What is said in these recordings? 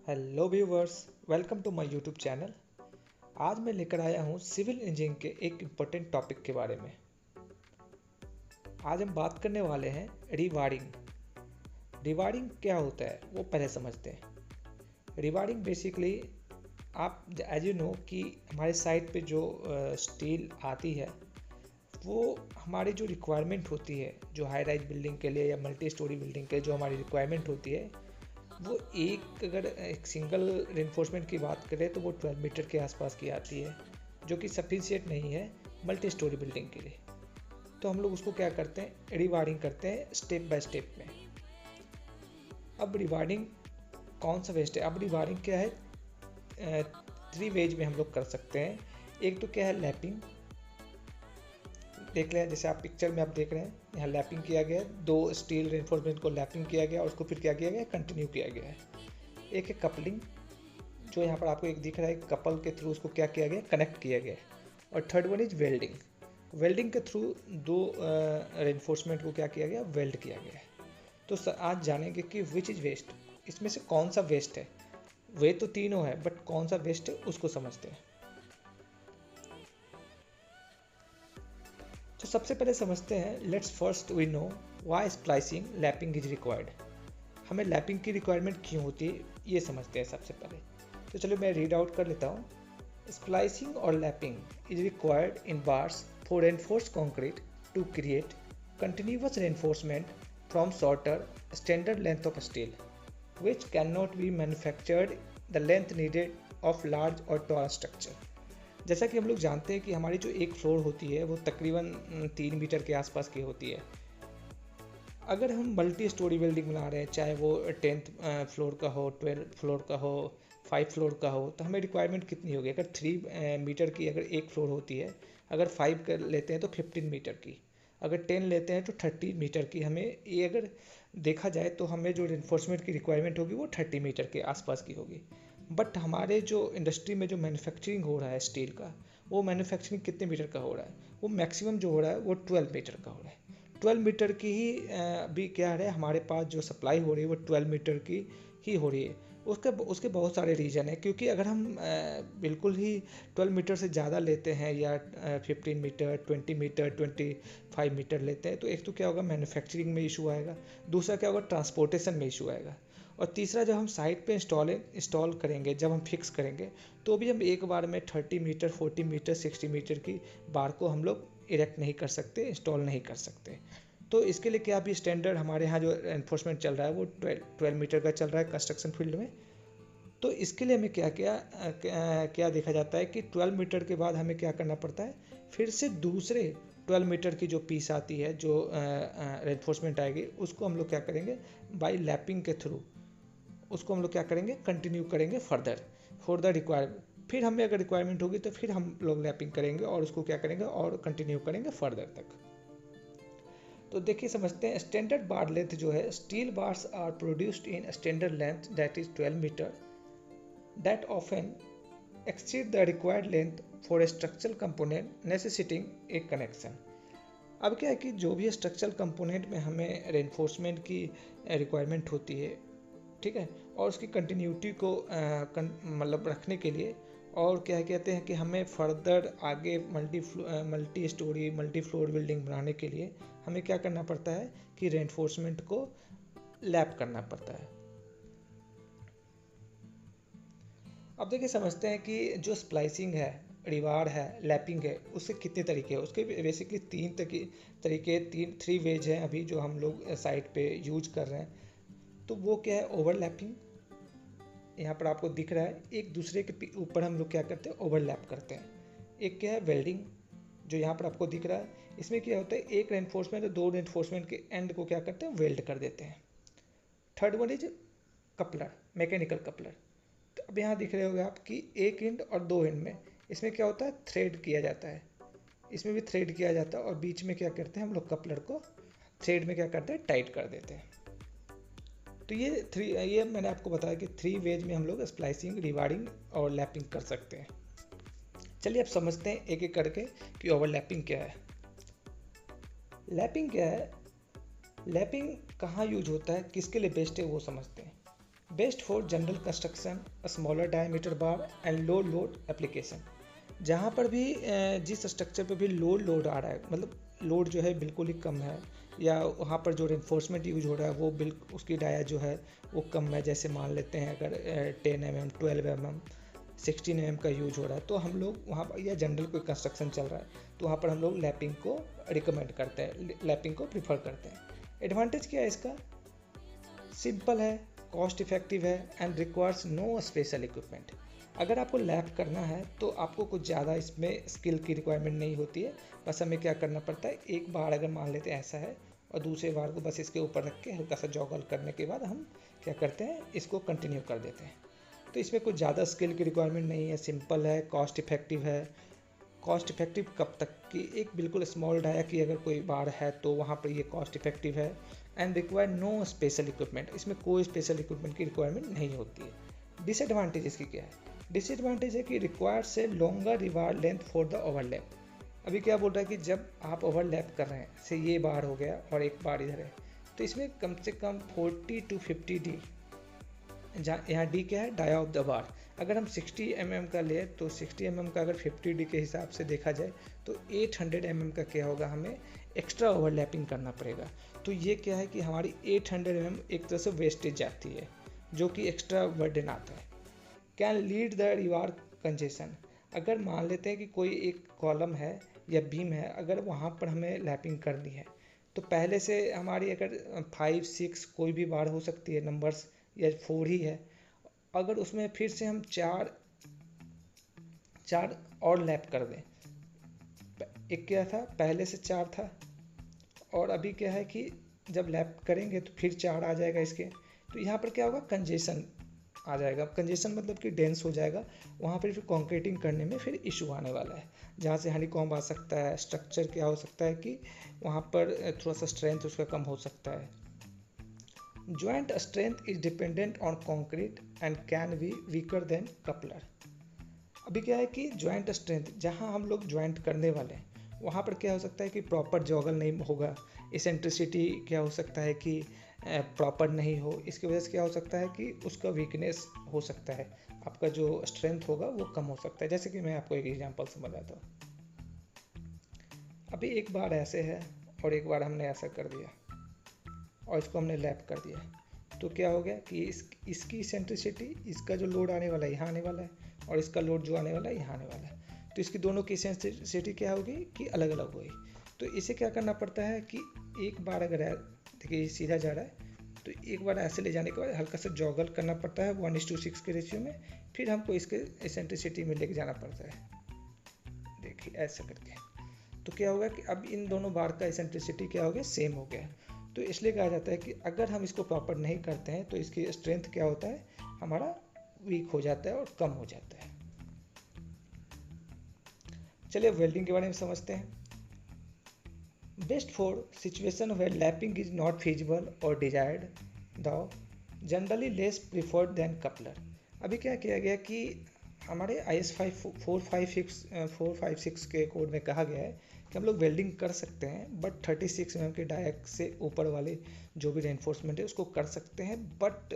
Hello viewers, welcome to my YouTube channel. आज मैं लेकर आया हूँ सिविल इंजीनियरिंग के एक इम्पोर्टेंट टॉपिक के बारे में। आज हम बात करने वाले हैं रिवायरिंग। रिवायरिंग क्या होता है वो पहले समझते हैं। रिवायरिंग बेसिकली आप एज यू नो कि हमारे साइट पे जो स्टील आती है वो हमारी जो रिक्वायरमेंट होती है, जो हाई राइज बिल्डिंग के लिए या मल्टी स्टोरी बिल्डिंग के लिए जो हमारी रिक्वायरमेंट होती है वो अगर एक सिंगल रेनफोर्समेंट की बात करें तो वो 12 मीटर के आसपास की आती है, जो कि सफिशिएंट नहीं है मल्टी स्टोरी बिल्डिंग के लिए। तो हम लोग उसको क्या करते हैं, रिवायरिंग करते हैं स्टेप बाय स्टेप में। अब रिवायरिंग कौन सा वेस्ट है? अब रिवायरिंग क्या है, 3 वेज में हम लोग कर सकते हैं। एक तो क्या है, लैपिंग। देख लें, जैसे आप पिक्चर में आप देख रहे हैं, यहाँ लैपिंग किया गया है, 2 स्टील रेनफोर्समेंट को लैपिंग किया गया और उसको फिर क्या किया गया, कंटिन्यू किया गया है। एक है कपलिंग, जो यहाँ पर आपको एक दिख रहा है, कपल के थ्रू उसको क्या किया गया, कनेक्ट किया गया है। और third one is welding. Welding के थ्रू 2 रेनफोर्समेंट को क्या किया गया, वेल्ड किया गया है। तो आज जानेंगे कि विच इज वेस्ट, इसमें से कौन सा वेस्ट है। वे तो तीनों है बट कौन सा वेस्ट है उसको समझते हैं। तो सबसे पहले समझते हैं, let's first we know why splicing lapping is required. हमें लैपिंग की रिक्वायरमेंट क्यों होती है ये समझते हैं सबसे पहले। तो चलो मैं रीड आउट कर लेता हूँ। स्प्लाइसिंग और lapping is required in bars for reinforced concrete to create continuous reinforcement from shorter standard length of steel which can not be manufactured the length needed of large और tall structure. जैसा कि हम लोग जानते हैं कि हमारी जो एक फ्लोर होती है वो तकरीबन 3 मीटर के आसपास की होती है। अगर हम मल्टी स्टोरी बिल्डिंग बना रहे हैं, चाहे वो 10th फ्लोर का हो, 12th फ्लोर का हो, 5 फ्लोर का हो, तो हमें रिक्वायरमेंट कितनी होगी? अगर 3 मीटर की अगर एक फ्लोर होती है, अगर 5 कर लेते हैं तो 15 मीटर की, अगर 10 लेते हैं तो 30 मीटर की। हमें ये अगर देखा जाए तो हमें जो रेनफोर्समेंट की रिक्वायरमेंट होगी वो 30 मीटर के आसपास की होगी। बट हमारे जो इंडस्ट्री में जो मैन्युफैक्चरिंग हो रहा है स्टील का, वो मैन्युफैक्चरिंग कितने मीटर का हो रहा है? वो मैक्सिमम जो हो रहा है वो 12 मीटर का हो रहा है। 12 मीटर की ही अभी क्या है, हमारे पास जो सप्लाई हो रही है वो 12 मीटर की ही हो रही है। उसके बहुत सारे रीज़न है, क्योंकि अगर हम बिल्कुल ही 12 मीटर से ज़्यादा लेते हैं या 15 मीटर, 20 मीटर, 25 मीटर लेते हैं, तो एक तो क्या होगा, मैन्युफैक्चरिंग में इशू आएगा। दूसरा क्या होगा, ट्रांसपोर्टेशन में इशू आएगा। और तीसरा, जब हम साइट पे इंस्टॉल करेंगे, जब हम फिक्स करेंगे, तो भी हम एक बार में 30 मीटर, 40 मीटर, 60 मीटर की बार को हम लोग इरेक्ट नहीं कर सकते, इंस्टॉल नहीं कर सकते। तो इसके लिए क्या, भी स्टैंडर्ड हमारे यहाँ जो एनफोर्समेंट चल रहा है वो 12 मीटर का चल रहा है कंस्ट्रक्शन फील्ड में। तो इसके लिए हमें क्या देखा जाता है कि 12 मीटर के बाद हमें क्या करना पड़ता है, फिर से दूसरे 12 मीटर की जो पीस आती है, जो रेनफोर्समेंट आएगी, उसको हम लोग क्या करेंगे, बाई लैपिंग के थ्रू उसको हम लोग क्या करेंगे, कंटिन्यू करेंगे फर्दर फॉर द रिक्वायरमेंट। फिर हमें अगर रिक्वायरमेंट होगी तो फिर हम लोग लैपिंग करेंगे और उसको क्या करेंगे, और कंटिन्यू करेंगे फर्दर तक। तो देखिए, समझते हैं स्टैंडर्ड बार लेंथ जो है, steel bars are produced in standard length that is 12 metre that often exceed the required length for a structural component necessitating a connection. अब क्या है कि जो भी स्ट्रक्चरल कंपोनेंट में हमें रेनफोर्समेंट की रिक्वायरमेंट होती है, ठीक है, और उसकी कंटिन्यूटी को मतलब रखने के लिए, और क्या कहते हैं कि हमें फर्दर आगे multi storey multi floor building बनाने के लिए हमें क्या करना पड़ता है कि रेनफोर्समेंट को लैप करना पड़ता है। अब देखिए, समझते हैं कि जो स्प्लाइसिंग है, रिवार है, लैपिंग है, उसके कितने तरीके हैं। उसके बेसिकली 3 वेज हैं अभी जो हम लोग साइट पे यूज कर रहे हैं। तो वो क्या है, ओवरलैपिंग, यहाँ पर आपको दिख रहा है, एक दूसरे के ऊपर हम लोग क्या करते हैं, ओवरलैप करते हैं। एक क्या है, वेल्डिंग, जो यहाँ पर आपको दिख रहा है। इसमें क्या होता है, एक रेनफोर्समेंट और 2 रेनफोर्समेंट के एंड को क्या करते हैं, वेल्ड कर देते हैं। Third one is coupler, mechanical coupler. तो अब यहाँ दिख रहे होंगे आप कि एक एंड और 2 एंड में, इसमें क्या होता है, थ्रेड किया जाता है। इसमें भी थ्रेड किया जाता है और बीच में क्या करते हैं हम लोग, कपलर को थ्रेड में क्या करते हैं, टाइट कर देते हैं। तो ये मैंने आपको बताया कि 3 वेज में हम लोग स्प्लाइसिंग, रिवायरिंग और लैपिंग कर सकते हैं। चलिए अब समझते हैं एक एक करके कि ओवरलैपिंग क्या है, लैपिंग क्या है, लैपिंग कहाँ यूज होता है, किसके लिए बेस्ट है, वो समझते हैं। Best for general construction, smaller diameter bar and low load application. जहाँ पर भी जिस स्ट्रक्चर पर भी लोड आ रहा है, मतलब लोड जो है बिल्कुल ही कम है, या वहाँ पर जो रेनफोर्समेंट यूज हो रहा है वो उसकी डाया जो है वो कम है, जैसे मान लेते हैं अगर 10 mm 12 mm 16 mm का यूज हो रहा है, तो हम लोग वहाँ पर, या जनरल कोई कंस्ट्रक्शन चल रहा है, तो वहाँ पर हम लोग लैपिंग को रिकमेंड करते हैं, लैपिंग को प्रीफर करते हैं। एडवांटेज क्या है इसका? सिंपल है, कॉस्ट इफेक्टिव है and requires no special equipment. अगर आपको लैप करना है तो आपको कुछ ज़्यादा इसमें स्किल की रिक्वायरमेंट नहीं होती है। बस हमें क्या करना पड़ता है, एक बार अगर मान लेते हैं ऐसा है और दूसरे बार को बस इसके ऊपर रख के हल्का सा जॉगल करने के बाद हम क्या करते हैं, इसको कंटिन्यू कर देते हैं। तो इसमें कुछ ज़्यादा स्किल की रिक्वायरमेंट नहीं है, सिंपल है, कॉस्ट इफेक्टिव है। कॉस्ट इफेक्टिव कब तक कि एक बिल्कुल स्मॉल डाया की अगर कोई बार है तो वहाँ पर ये कॉस्ट इफेक्टिव है। And require no special equipment, इसमें कोई स्पेशल इक्विपमेंट की रिक्वायरमेंट नहीं होती है। डिसएडवांटेज इसकी क्या है? डिसएडवांटेज है कि रिक्वायर्ड से longer reward length for the overlap. अभी क्या बोल रहा है कि जब आप ओवरलैप कर रहे हैं, से ये बार हो गया और एक बार इधर है, तो इसमें कम से कम 40 to 50 डी, जहाँ यहाँ डी क्या है, डाया ऑफ द बार। अगर हम 60 mm का ले तो 60 mm का अगर 50 डी के हिसाब से देखा जाए तो 800 mm का क्या होगा, हमें एक्स्ट्रा ओवरलैपिंग करना पड़ेगा। तो ये क्या है कि हमारी 800 mm एक तरह से वेस्टेज जाती है, जो कि एक्स्ट्रा बर्डन आता है। Can lead the reward congestion. अगर मान लेते हैं कि कोई एक कॉलम है या बीम है, अगर वहाँ पर हमें लैपिंग करनी है तो पहले से हमारी अगर 5 6 कोई भी बार हो सकती है, नंबर्स, या 4 ही है, अगर उसमें फिर से हम चार और लैप कर दें, एक क्या था पहले से 4 था और अभी क्या है कि जब लैप करेंगे तो फिर 4 आ जाएगा इसके, तो यहाँ पर क्या होगा, कंजेशन आ जाएगा। कंजेशन मतलब कि डेंस हो जाएगा, वहाँ पर फिर कॉन्क्रीटिंग करने में फिर इशू आने वाला है, जहाँ से हनीकॉम्ब आ सकता है। स्ट्रक्चर क्या हो सकता है कि वहाँ पर थोड़ा सा स्ट्रेंथ उसका कम हो सकता है। Joint strength is dependent on concrete and can be weaker then coupler. अभी क्या है कि जॉइंट स्ट्रेंथ, जहाँ हम लोग जॉइंट करने वाले हैं वहाँ पर क्या हो सकता है कि प्रॉपर जॉगल नहीं होगा, इसेंट्रिसिटी क्या हो सकता है कि प्रॉपर नहीं हो, इसकी वजह से क्या हो सकता है कि उसका वीकनेस हो सकता है, आपका जो स्ट्रेंथ होगा वो कम हो सकता है। जैसे कि मैं आपको एक एग्जांपल से बताता हूँ। अभी एक बार ऐसे है और एक बार हमने ऐसा कर दिया और इसको हमने लैप कर दिया, तो क्या हो गया कि इसकी इसेंट्रिसिटी, इसका जो लोड आने वाला है यहाँ आने वाला है और इसका लोड जो आने वाला है यहाँ आने वाला है, तो इसकी दोनों की इसेंट्रिसिटी क्या होगी कि अलग अलग होगी। तो इसे क्या करना पड़ता है कि एक बार अगर देखिए सीधा जा रहा है तो एक बार ऐसे ले जाने के बाद हल्का सा जॉगल करना पड़ता है 1:6 के रेशियो में, फिर हमको इसके इसेंट्रिसिटी में लेके जाना पड़ता है, देखिए ऐसा करके। तो क्या होगा कि अब इन दोनों बार का इसेंट्रिसिटी क्या हो गया, सेम हो गया। तो इसलिए कहा जाता है कि अगर हम इसको प्रॉपर नहीं करते हैं तो इसकी स्ट्रेंथ क्या होता है, हमारा वीक हो जाता है और कम हो जाता है। चलिए वेल्डिंग के बारे में समझते हैं। Best for situation where lapping is not feasible और desired the generally less preferred than coupler. अभी क्या किया गया कि हमारे IS 456 के कोड में कहा गया है कि हम लोग वेल्डिंग कर सकते हैं, बट 36 mm के डायक से ऊपर वाले जो भी रेनफोर्समेंट है उसको कर सकते हैं, बट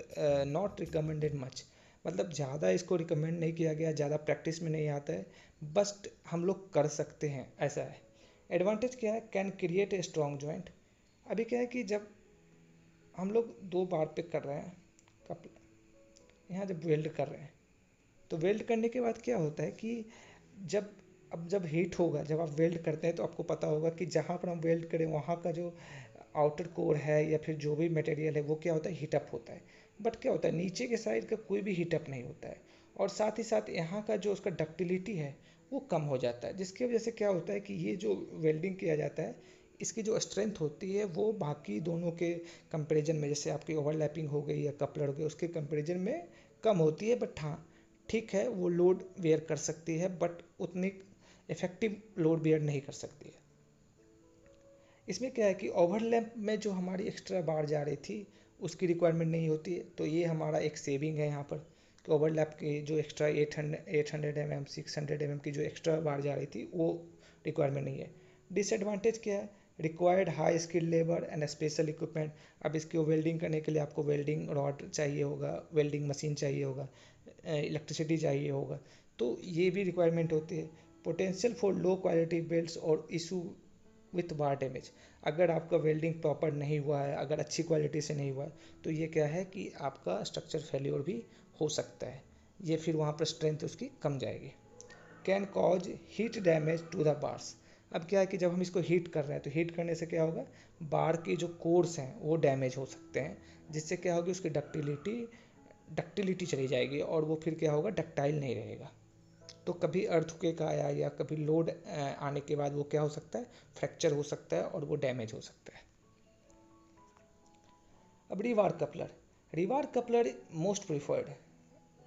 नॉट रिकमेंडेड मच। मतलब ज़्यादा इसको रिकमेंड नहीं किया गया, ज़्यादा प्रैक्टिस में नहीं आता है, बस हम लोग कर सकते हैं, ऐसा है। एडवांटेज क्या है, can create a strong joint. अभी क्या है कि जब हम लोग 2 बार पे कर रहे हैं यहाँ जब वेल्ड कर रहे हैं तो वेल्ड करने के बाद क्या होता है कि जब हीट होगा, जब आप वेल्ड करते हैं तो आपको पता होगा कि जहाँ पर हम वेल्ड करें वहाँ का जो आउटर कोर है या फिर जो भी मटेरियल है वो क्या होता है, हीटअप होता है। बट क्या होता है, नीचे के साइड का कोई भी हीटअप नहीं होता है, और साथ ही साथ यहाँ का जो उसका डक्टिलिटी है वो कम हो जाता है, जिसकी वजह से क्या होता है कि ये जो वेल्डिंग किया जाता है इसकी जो स्ट्रेंथ होती है वो बाकी दोनों के कंपेरिजन में, जैसे आपकी ओवरलैपिंग हो गई या कपलर हो गई, उसके कंपेरिजन में कम होती है। बट हाँ ठीक है, वो लोड बेयर कर सकती है, बट उतनी इफेक्टिव लोड बेयर नहीं कर सकती है। इसमें क्या है कि ओवरलैप में जो हमारी एक्स्ट्रा बार जा रही थी उसकी रिक्वायरमेंट नहीं होती है, तो ये हमारा एक सेविंग है यहाँ पर कि ओवरलैप की जो एक्स्ट्रा 800 mm 600 mm की जो एक्स्ट्रा बार जा रही थी वो रिक्वायरमेंट नहीं है। डिसएडवांटेज क्या है, required high skill labour and special equipment. अब इसको वेल्डिंग करने के लिए आपको वेल्डिंग रॉड चाहिए होगा, वेल्डिंग मशीन चाहिए होगा, इलेक्ट्रिसिटी चाहिए होगा, तो ये भी रिक्वायरमेंट होती है। Potential for low quality belts और इशू विथ बार डैमेज। अगर आपका वेल्डिंग प्रॉपर नहीं हुआ है, अगर अच्छी क्वालिटी से नहीं हुआ है, तो ये क्या है कि आपका स्ट्रक्चर फेल्योर भी हो सकता है, ये फिर वहाँ पर स्ट्रेंथ उसकी कम जाएगी। Can cause heat damage to the bars. अब क्या है कि जब हम इसको हीट कर रहे हैं तो हीट करने से क्या होगा, बार की जो कोर्स हैं वो डैमेज हो सकते हैं, जिससे क्या होगी उसकी डक्टिलिटी चली जाएगी और वो फिर क्या होगा, डक्टाइल नहीं रहेगा। तो कभी अर्थक्वेक आया या कभी लोड आने के बाद वो क्या हो सकता है, फ्रैक्चर हो सकता है और वो डैमेज हो सकता है। अब रिवार कपलर मोस्ट प्रिफर्ड।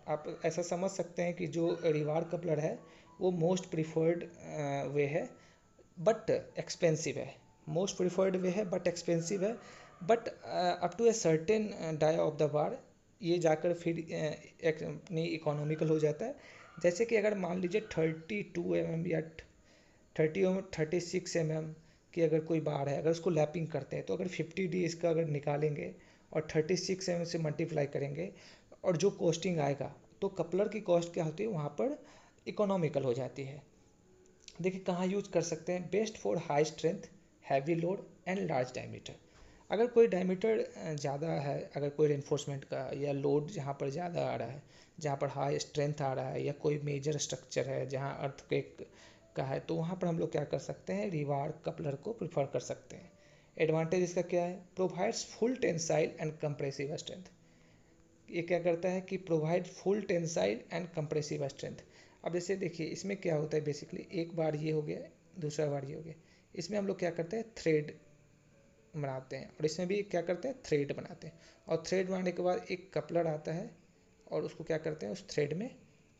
आप ऐसा समझ सकते हैं कि जो रिवार कपलर है वो मोस्ट प्रिफर्ड वे है बट एक्सपेंसिव है। मोस्ट प्रिफर्ड वे है बट एक्सपेंसिव है, but up to a certain dia of the bar ये जाकर फिर अपनी इकोनॉमिकल हो जाता है। जैसे कि अगर मान लीजिए 32 mm या 36 mm की अगर कोई बार है, अगर उसको लैपिंग करते हैं तो अगर 50 डेज का अगर निकालेंगे और 36 mm से मल्टीप्लाई करेंगे और जो कॉस्टिंग आएगा, तो कपलर की कॉस्ट क्या होती है वहाँ पर इकोनॉमिकल हो जाती है। देखिए कहाँ यूज कर सकते हैं, best for high strength, heavy load and large diameter. अगर कोई डायमीटर ज़्यादा है, अगर कोई रेनफोर्समेंट का या लोड जहाँ पर ज़्यादा आ रहा है, जहाँ पर हाई स्ट्रेंथ आ रहा है, या कोई मेजर स्ट्रक्चर है जहाँ अर्थक्वेक का है, तो वहाँ पर हम लोग क्या कर सकते हैं, रिवार कपलर को प्रिफर कर सकते हैं। एडवांटेज इसका क्या है, provides full tensile and compressive strength. ये क्या करता है कि provide full tensile and compressive strength. अब जैसे देखिए इसमें क्या होता है, बेसिकली एक बार ये हो गया, दूसरा बार ये हो गया, इसमें हम लोग क्या करते हैं, थ्रेड बनाते हैं, और इसमें भी क्या करते हैं, थ्रेड बनाते हैं, और थ्रेड बनाने के बाद एक कपलर आता है और उसको क्या करते हैं, उस थ्रेड में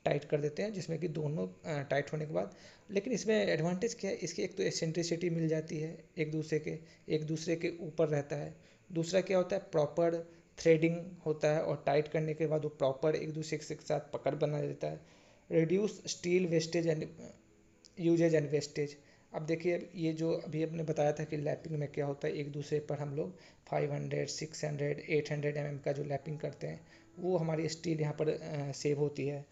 टाइट कर देते हैं, जिसमें कि दोनों टाइट होने के बाद, लेकिन इसमें एडवांटेज क्या है, इसकी एक तो एसेंट्रिसिटी मिल जाती है, एक दूसरे के ऊपर रहता है। दूसरा क्या होता है, प्रॉपर थ्रेडिंग होता है और टाइट करने के बाद वो प्रॉपर एक दूसरे के साथ पकड़ बना देता है। Reduce steel wastage and usage and wastage. अब देखिए ये जो अभी आपने बताया था कि लैपिंग में क्या होता है, एक दूसरे पर हम लोग 500, 600, 800 mm का जो लैपिंग करते हैं वो हमारी स्टील यहाँ पर सेव होती है।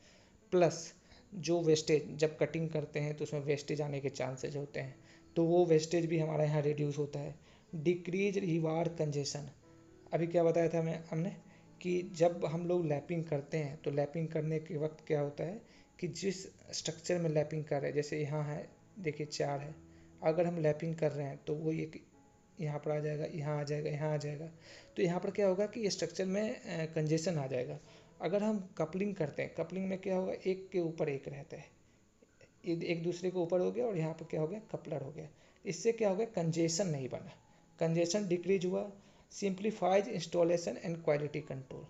प्लस जो वेस्टेज, जब कटिंग करते हैं तो उसमें वेस्टेज आने के चांसेज होते हैं, तो वो वेस्टेज भी हमारे यहाँ रिड्यूस होता है। Decrease reward congestion. अभी क्या बताया था हमने कि जब हम लोग लैपिंग करते हैं तो लैपिंग करने के वक्त क्या होता है कि जिस स्ट्रक्चर में लैपिंग कर रहे हैं, जैसे यहाँ है देखिए 4 है, अगर हम लैपिंग कर रहे हैं तो वो ये यहाँ पर आ जाएगा, यहाँ आ जाएगा, यहाँ आ जाएगा, तो यहाँ पर क्या होगा कि ये स्ट्रक्चर में कंजेशन आ जाएगा। अगर हम कपलिंग करते हैं, कपलिंग में क्या होगा, एक के ऊपर एक रहता है, एक दूसरे के ऊपर हो गया और यहाँ पर क्या हो गया, कपलर हो गया। इससे क्या हो गया, कंजेशन नहीं बना, कंजेशन डिक्रीज हुआ। Simplifies installation and quality control.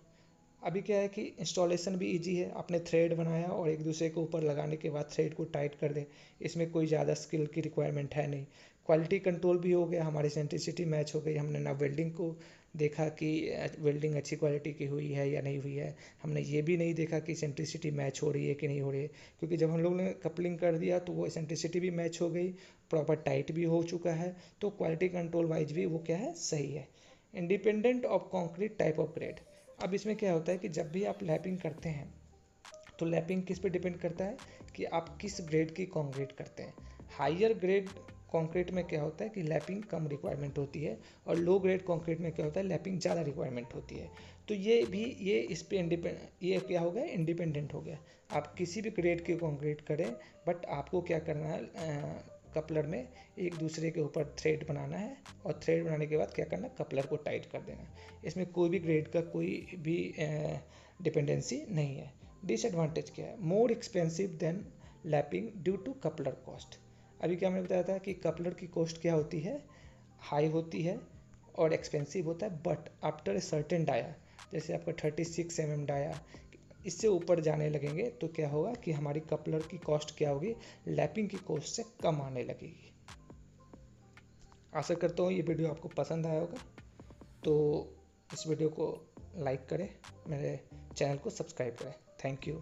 अभी क्या है कि इंस्टॉलेशन भी इजी है, आपने थ्रेड बनाया और एक दूसरे के ऊपर लगाने के बाद थ्रेड को टाइट कर दे, इसमें कोई ज़्यादा स्किल की रिक्वायरमेंट है नहीं। क्वालिटी कंट्रोल भी हो गया, हमारी सेंट्रिसिटी मैच हो गई, हमने ना वेल्डिंग को देखा कि वेल्डिंग अच्छी क्वालिटी की हुई है या नहीं हुई है, हमने ये भी नहीं देखा कि सेंट्रिसिटी मैच हो रही है कि नहीं हो रही है, क्योंकि जब हम लोग ने कपलिंग कर दिया तो वो सेंट्रिसिटी भी मैच हो गई, प्रॉपर टाइट भी हो चुका है, तो क्वालिटी कंट्रोल वाइज भी वो क्या है, सही है। Independent of concrete type of grade. अब इसमें क्या होता है कि जब भी आप लैपिंग करते हैं तो लैपिंग किस पे डिपेंड करता है कि आप किस ग्रेड की कंक्रीट करते हैं। हायर ग्रेड कंक्रीट में क्या होता है कि लैपिंग कम रिक्वायरमेंट होती है, और लो ग्रेड कंक्रीट में क्या होता है, लैपिंग ज़्यादा रिक्वायरमेंट होती है। तो ये इस पे ये क्या हो गया, इंडिपेंडेंट हो गया। आप किसी भी ग्रेड की कंक्रीट करें, बट आपको क्या करना है, कपलर में एक दूसरे के ऊपर थ्रेड बनाना है, और थ्रेड बनाने के बाद क्या करना है, कपलर को टाइट कर देना है। इसमें कोई भी ग्रेड का कोई भी डिपेंडेंसी नहीं है। डिसएडवांटेज क्या है, more expensive than lapping due to coupler cost. अभी क्या मैंने बताया था कि कपलर की कॉस्ट क्या होती है, हाई होती है और एक्सपेंसिव होता है, but after a certain dia, जैसे आपका 36 mm डाया, इससे ऊपर जाने लगेंगे तो क्या होगा कि हमारी कपलर की कॉस्ट क्या होगी, लैपिंग की कॉस्ट से कम आने लगेगी। आशा करता हूँ ये वीडियो आपको पसंद आया होगा, तो इस वीडियो को लाइक करें, मेरे चैनल को सब्सक्राइब करें। Thank you.